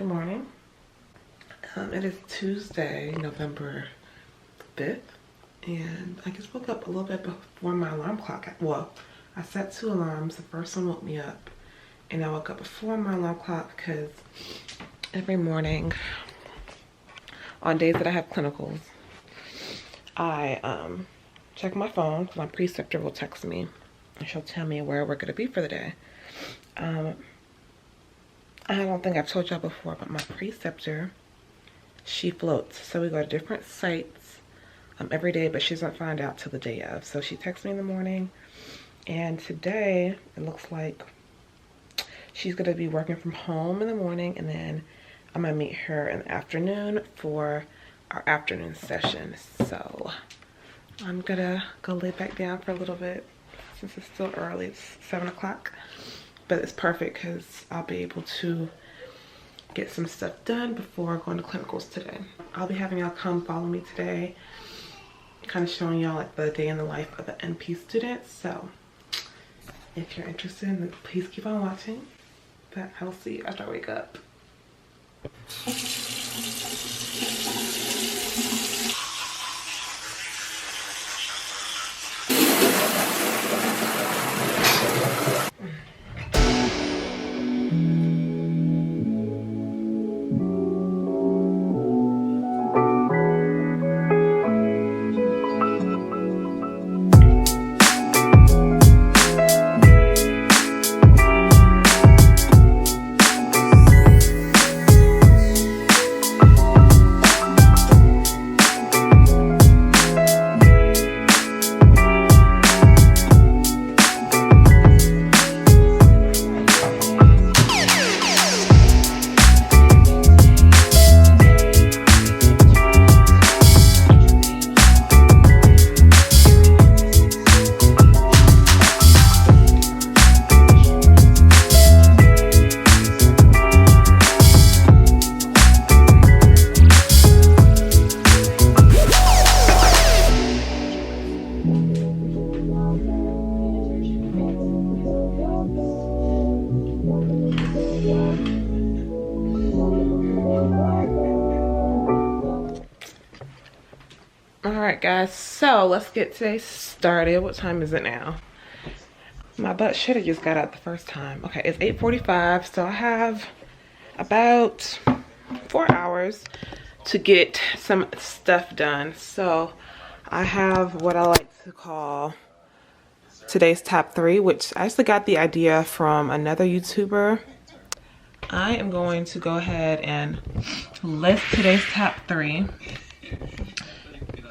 Good morning. It is Tuesday, November 5th, and I just woke up a little bit before my alarm clock. Well, I set 2 alarms. The first one woke me up, and I woke up before my alarm clock because every morning, on days that I have clinicals, I check my phone. My preceptor will text me, and she'll tell me where we're going to be for the day. I don't think I've told y'all before, but my preceptor, she floats. So we go to different sites every day, but she doesn't find out till the day of. So she texts me in the morning, and today it looks like she's gonna be working from home in the morning, and then I'm gonna meet her in the afternoon for our afternoon session. So I'm gonna go lay back down for a little bit since it's still early. It's 7 o'clock. But it's perfect because I'll be able to get some stuff done before going to clinicals today. I'll be having y'all come follow me today, kind of showing y'all like the day in the life of an NP student. So if you're interested, then please keep on watching. But I will see you after I wake up. Alright guys, so let's get today started. What time is it now? My butt should have just got out the first time. Okay, it's 8:45, so I have about 4 hours to get some stuff done. So I have what I like to call today's top 3, which I actually got the idea from another YouTuber. I am going to go ahead and list today's top 3.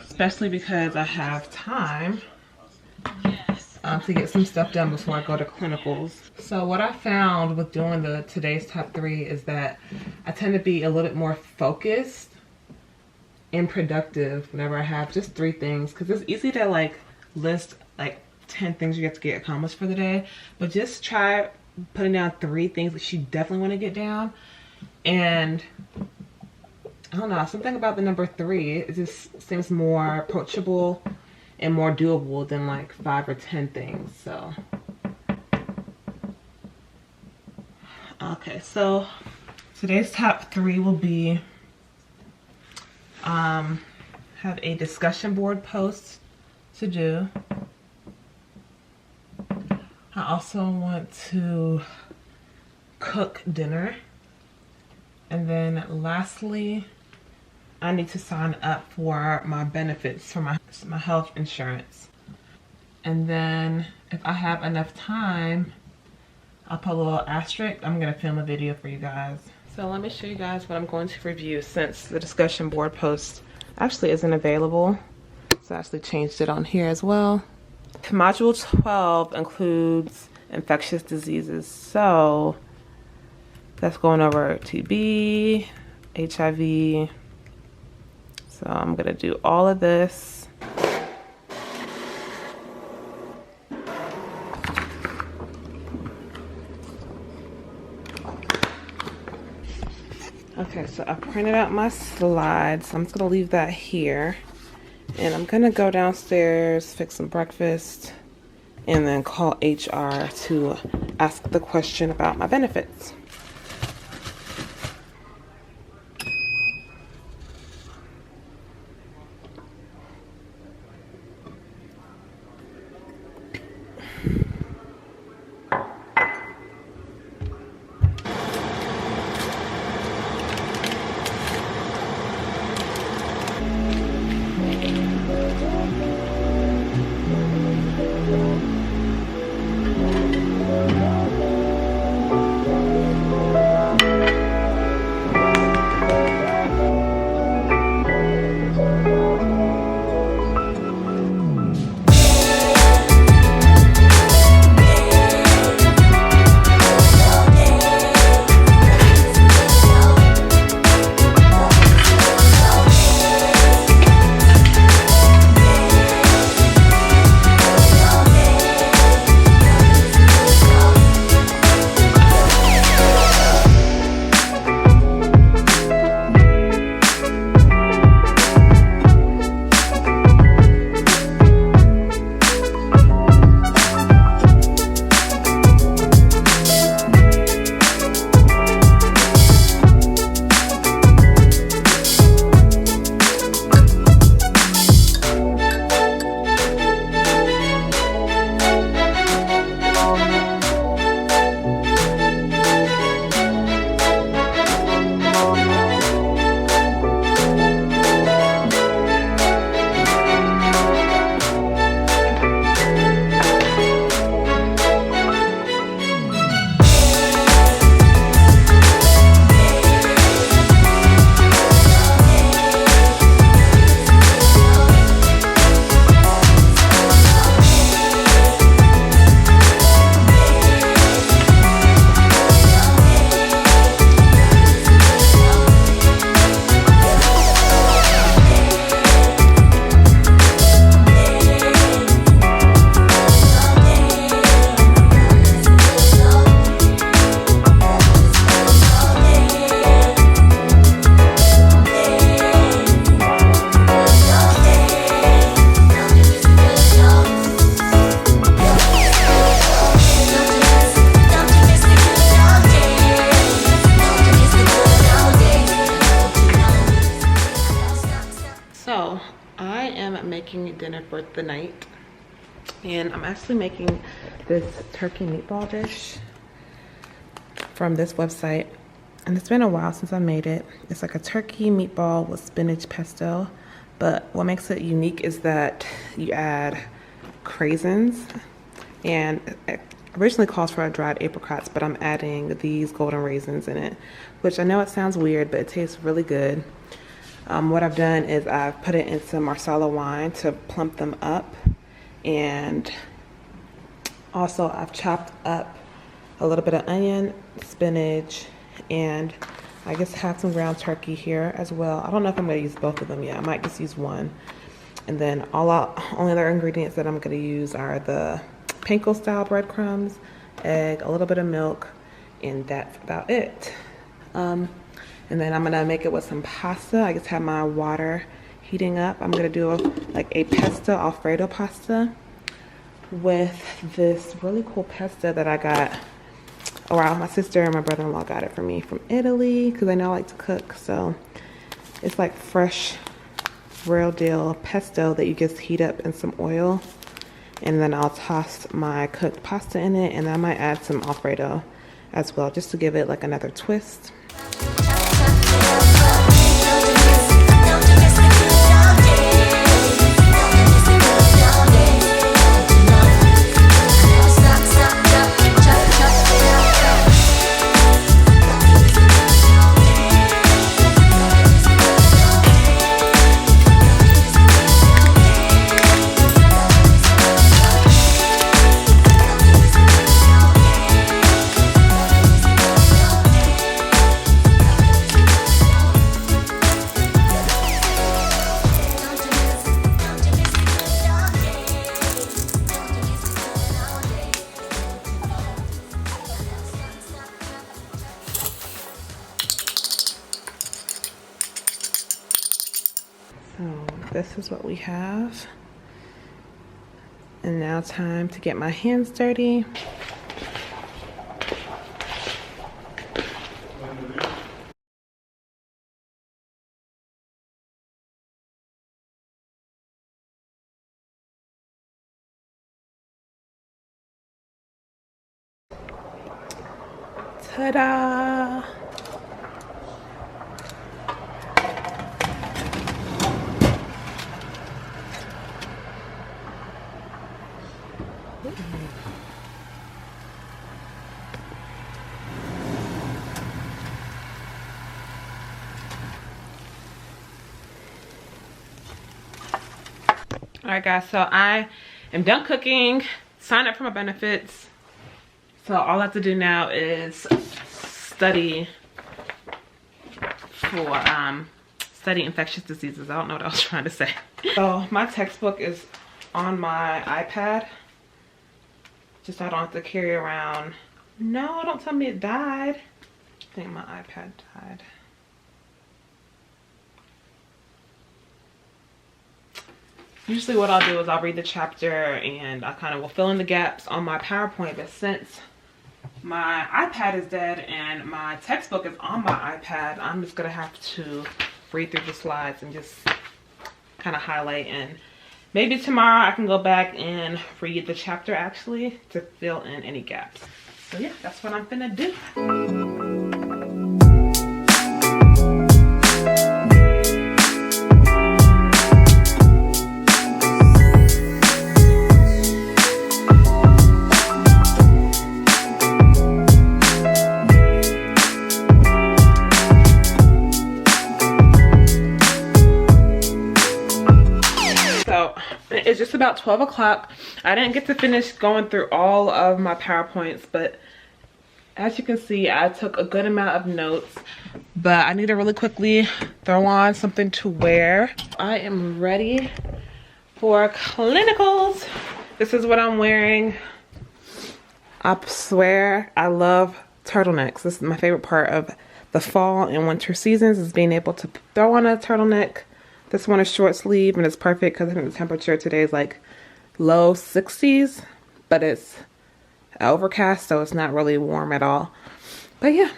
Especially because I have time to get some stuff done before I go to clinicals. So what I found with doing the today's top 3 is that I tend to be a little bit more focused and productive whenever I have just 3 things, because it's easy to like list like 10 things you have to get accomplished for the day, but just try putting down 3 things that you definitely want to get down. And I don't know, something about the number 3, it just seems more approachable and more doable than like 5 or 10 things. So okay, so today's top 3 will be have a discussion board post to do. I also want to cook dinner, and then lastly I need to sign up for my benefits for my health insurance. And then if I have enough time, I'll put a little asterisk. I'm gonna film a video for you guys. So let me show you guys what I'm going to review since the discussion board post actually isn't available. So I actually changed it on here as well. Module 12 includes infectious diseases. So that's going over TB, HIV. So I'm gonna do all of this. Okay, so I printed out my slides. I'm just gonna leave that here. And I'm gonna go downstairs, fix some breakfast, and then call HR to ask the question about my benefits. making dinner for the night. And I'm actually making this turkey meatball dish from this website. And it's been a while since I made it. It's like a turkey meatball with spinach pesto. But what makes it unique is that you add craisins. And it originally calls for dried apricots, but I'm adding these golden raisins in it, which I know it sounds weird, but it tastes really good. What I've done is I've put it in some Marsala wine to plump them up. And also I've chopped up a little bit of onion, spinach, and I just have some ground turkey here as well. I don't know if I'm going to use both of them yet. I might just use one. And then only other ingredients that I'm going to use are the panko style breadcrumbs, egg, a little bit of milk, and that's about it. And then I'm going to make it with some pasta. I just have my water heating up. I'm going to do like a pesto Alfredo pasta with this really cool pesto that I got. Wow, my sister and my brother-in-law got it for me from Italy because I know I like to cook. So it's like fresh, real deal pesto that you just heat up in some oil. And then I'll toss my cooked pasta in it, and I might add some Alfredo as well just to give it like another twist. So this is what we have. And now time to get my hands dirty. Ta-da! Alright guys, so I am done cooking, signed up for my benefits. So all I have to do now is study infectious diseases. I don't know what I was trying to say. So my textbook is on my iPad. Just so I don't have to carry around. No, don't tell me it died. I think my iPad died. Usually what I'll do is I'll read the chapter and I kind of will fill in the gaps on my PowerPoint, but since my iPad is dead and my textbook is on my iPad, I'm just gonna have to read through the slides and just kind of highlight, and maybe tomorrow I can go back and read the chapter actually to fill in any gaps. So yeah, that's what I'm finna do. It's just about 12 o'clock. I didn't get to finish going through all of my PowerPoints, but as you can see, I took a good amount of notes, but I need to really quickly throw on something to wear. I am ready for clinicals. This is what I'm wearing. I swear I love turtlenecks. This is my favorite part of the fall and winter seasons, is being able to throw on a turtleneck. This one is short sleeve and it's perfect because I think the temperature today is like low 60s, but it's overcast, so it's not really warm at all. But yeah,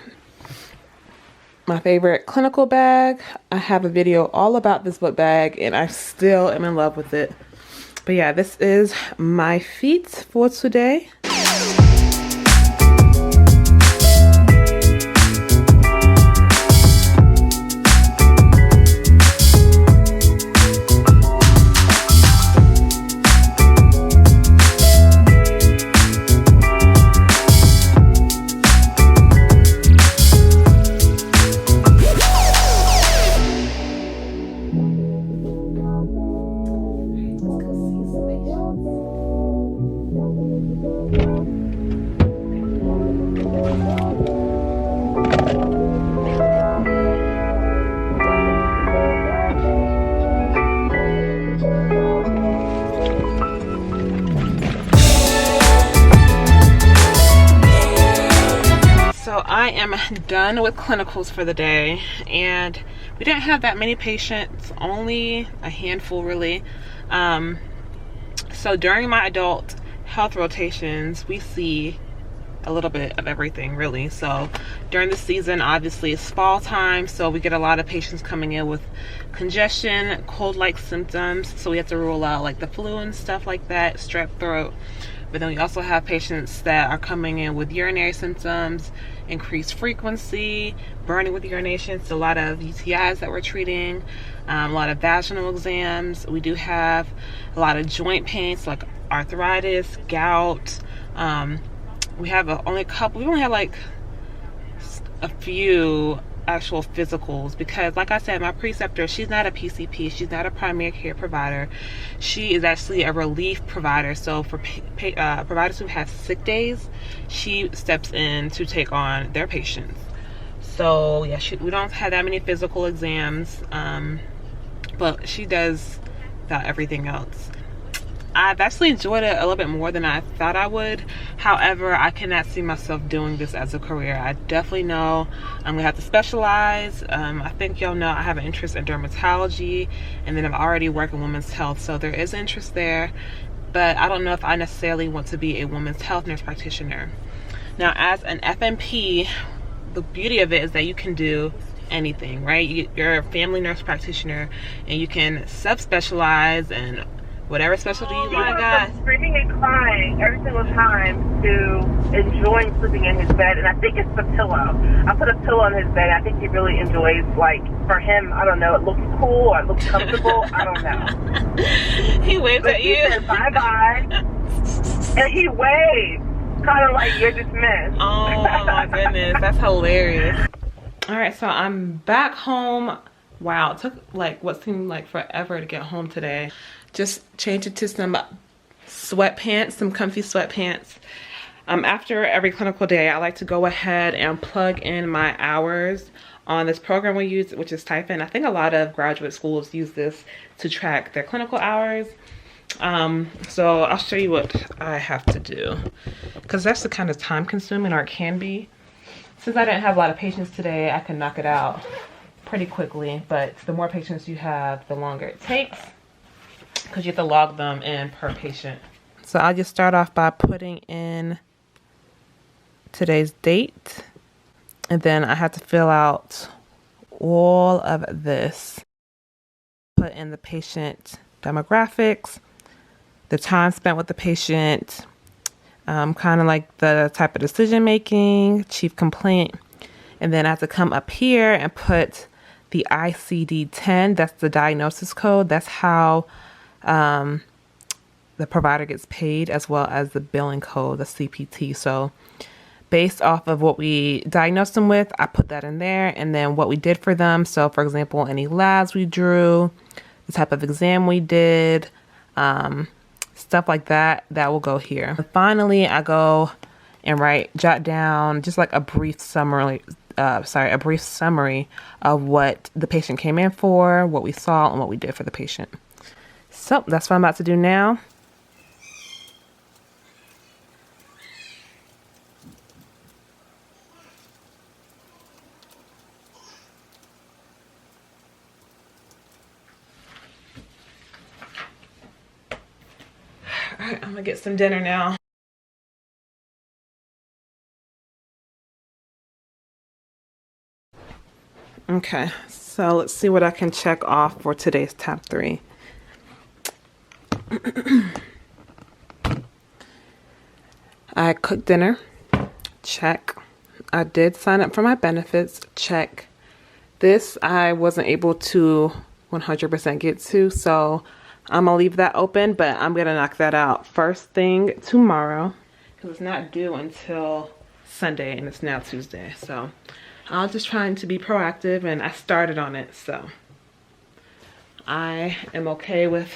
my favorite clinical bag. I have a video all about this book bag and I still am in love with it. But yeah, this is my feet for today. So I am done with clinicals for the day, and we didn't have that many patients, only a handful really. So during my adult health rotations, we see a little bit of everything really. So during the season, obviously it's fall time, so we get a lot of patients coming in with congestion, cold-like symptoms, so we have to rule out like the flu and stuff like that, strep throat. But then we also have patients that are coming in with urinary symptoms, increased frequency, burning with urination, so a lot of UTIs that we're treating, a lot of vaginal exams. We do have a lot of joint pains like arthritis, gout. We have only had like a few actual physicals, because like I said, my preceptor, she's not a PCP, she's not a primary care provider, she is actually a relief provider. So for providers who have sick days, she steps in to take on their patients. So yeah, we don't have that many physical exams, but she does about everything else. I've actually enjoyed it a little bit more than I thought I would. However, I cannot see myself doing this as a career. I definitely know I'm gonna have to specialize. I think y'all know I have an interest in dermatology, and then I'm already working women's health, so there is interest there, but I don't know if I necessarily want to be a women's health nurse practitioner. Now, as an FNP, the beauty of it is that you can do anything, right? You're a family nurse practitioner, and you can subspecialize and whatever specialty you want. From screaming and crying every single time to enjoying sleeping in his bed, and I think it's the pillow. I put a pillow on his bed. I think he really enjoys, like, for him, I don't know, it looks cool or it looks comfortable. I don't know. He waves at you. He said bye-bye, and he waves, kind of like you're dismissed. Oh my goodness, that's hilarious. All right, so I'm back home. Wow, it took like what seemed like forever to get home today. Just changed into some sweatpants, some comfy sweatpants. After every clinical day, I like to go ahead and plug in my hours on this program we use, which is Stipend. I think a lot of graduate schools use this to track their clinical hours. So I'll show you what I have to do, because that's the kind of time consuming, or it can be. Since I didn't have a lot of patients today, I can knock it out pretty quickly, but the more patients you have, the longer it takes, because you have to log them in per patient. So I'll just start off by putting in today's date, and then I have to fill out all of this. Put in the patient demographics, the time spent with the patient, kind of like the type of decision making, chief complaint, and then I have to come up here and put the ICD-10, that's the diagnosis code. That's how the provider gets paid, as well as the billing code, the CPT. So based off of what we diagnosed them with, I put that in there, and then what we did for them. So for example, any labs we drew, the type of exam we did, stuff like that, that will go here. And finally, I go and jot down just like a brief summary, a brief summary of what the patient came in for, what we saw, and what we did for the patient. So that's what I'm about to do now. All right, I'm gonna get some dinner now. Okay, so let's see what I can check off for today's top 3. I cooked dinner. Check. I did sign up for my benefits. Check. This I wasn't able to 100% get to, so I'm gonna leave that open, but I'm gonna knock that out first thing tomorrow because it's not due until Sunday and it's now Tuesday. So I'm just trying to be proactive, and I started on it, so I am okay with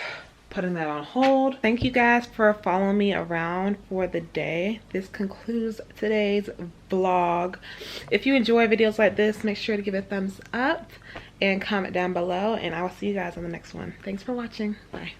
putting that on hold. Thank you guys for following me around for the day. This concludes today's vlog. If you enjoy videos like this, make sure to give it a thumbs up and comment down below, and I will see you guys on the next one. Thanks for watching. Bye.